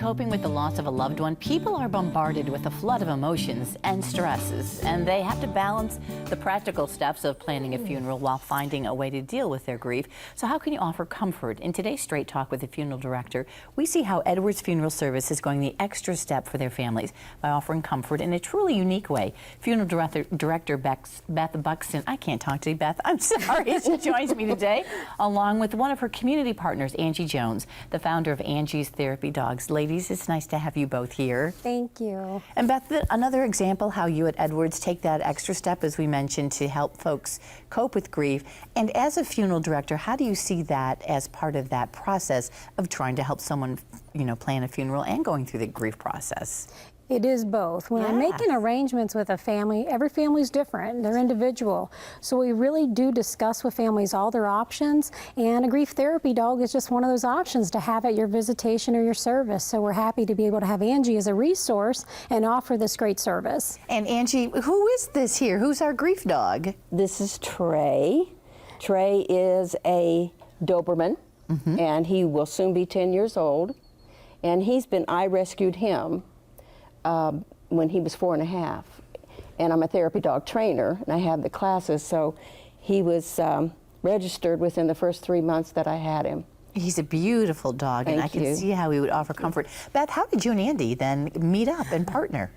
coping with the loss of a loved one, people are bombarded with a flood of emotions and stresses, and they have to balance the practical steps of planning a funeral while finding a way to deal with their grief. So how can you offer comfort? In today's Straight Talk with the Funeral Director, we see how Edwards Funeral Service is going the extra step for their families by offering comfort in a truly unique way. Funeral Director Beth Buxton, I can't talk to you, Beth, I'm sorry, she joins me today, along with one of her community partners, Angie Jones, the founder of Angie's Therapy Dogs. Ladies, it's nice to have you both here. Thank you. And Beth, another example how you at Edwards take that extra step, as we mentioned, to help folks cope with grief. And as a funeral director, how do you see that as part of that process of trying to help someone, plan a funeral and going through the grief process? It is both. When I'm making arrangements with a family, every family's different. They're individual. So we really do discuss with families all their options, and a grief therapy dog is just one of those options to have at your visitation or your service. So we're happy to be able to have Angie as a resource and offer this great service. And Angie, who is this here? Who's our grief dog? This is Trey. Trey is a Doberman, and he will soon be 10 years old. And I rescued him when he was 4.5, and I'm a therapy dog trainer, and I have the classes, so he was registered within the first 3 months that I had him. He's a beautiful dog, and I can see how he would offer comfort. Beth, how did you and Andy then meet up and partner?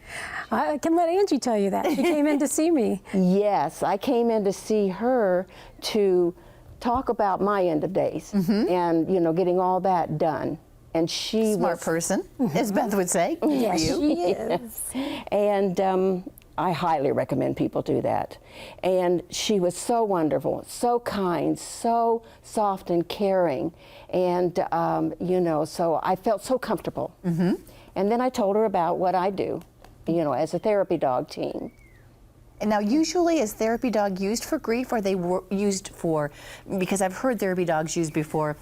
I can let Angie tell you that. She came in to see me. Yes, I came in to see her to talk about my end of days and, getting all that done. And she Smart person, as Beth would say. Yes, for you. she is. And I highly recommend people do that. And she was so wonderful, so kind, so soft and caring. And, so I felt so comfortable. And then I told her about what I do, as a therapy dog team. And now, usually, is therapy dog used for grief, or are they used for, because I've heard therapy dogs used before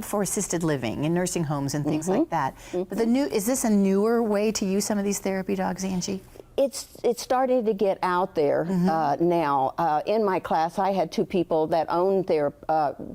for assisted living in nursing homes and things like that. But is this a newer way to use some of these therapy dogs, Angie? It's starting to get out there now. In my class, I had 2 people that owned their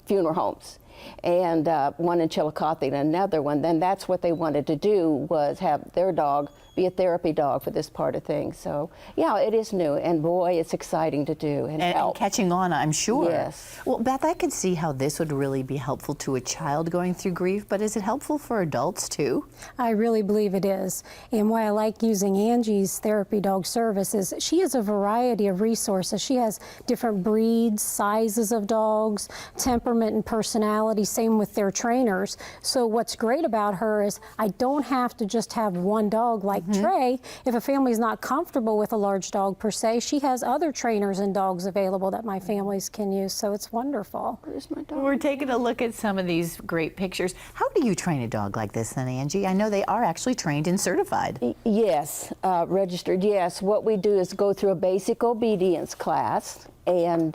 funeral homes, and one in Chillicothe and another one. Then that's what they wanted to do, was have their dog be a therapy dog for this part of things. So yeah, it is new, and boy, it's exciting to do and help. And catching on, I'm sure. Yes. Well, Beth, I can see how this would really be helpful to a child going through grief, but is it helpful for adults too? I really believe it is. And why I like using Angie's therapy dog service is she has a variety of resources. She has different breeds, sizes of dogs, temperament and personality, same with their trainers. So what's great about her is I don't have to just have one dog like Trey. If a family's not comfortable with a large dog per se, she has other trainers and dogs available that my families can use, so it's wonderful. Where's my dog? We're taking a look at some of these great pictures. How do you train a dog like this then, Angie? I know they are actually trained and certified. Yes, registered, yes. What we do is go through a basic obedience class, and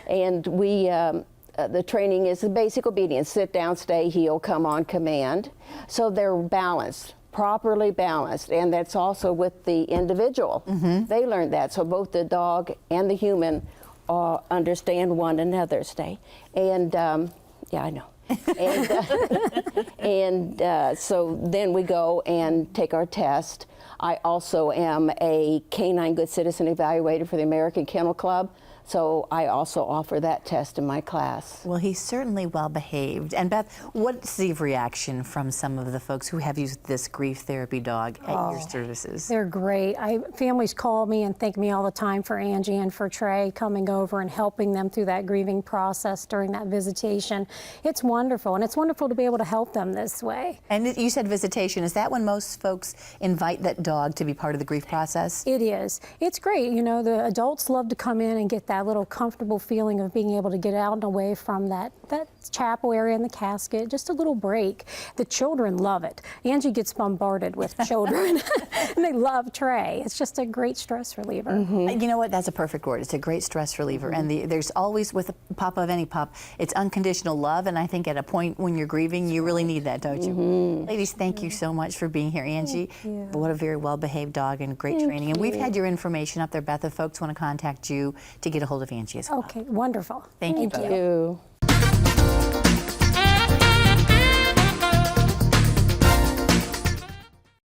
and we the training is the basic obedience: sit down, stay, heel, come on command. So they're balanced, properly balanced, and that's also with the individual. They learn that, so both the dog and the human understand one another. Stay, and yeah, I know. So then we go and take our test. I also am a Canine Good Citizen Evaluator for the American Kennel Club, so I also offer that test in my class. Well, he's certainly well behaved. And Beth, what's the reaction from some of the folks who have used this grief therapy dog at your services? They're great. Families call me and thank me all the time for Angie and for Trey coming over and helping them through that grieving process during that visitation. It's wonderful, and it's wonderful to be able to help them this way. And you said visitation. Is that when most folks invite that dog to be part of the grief process? It is. It's great. The adults love to come in and get that little comfortable feeling of being able to get out and away from that chapel area and the casket, just a little break. The children love it. Angie gets bombarded with children, and they love Trey. It's just a great stress reliever. You know what? That's a perfect word. It's a great stress reliever. And there's always, with a pup of any pup, it's unconditional love. And I think at a point when you're grieving, you really need that, don't you? Ladies, thank you so much for being here. Angie, what a very well-behaved dog and great training. And we've had your information up there, Beth, if folks want to contact you to get a hold of Angie as well. Okay, wonderful. Thank you both. Thank you.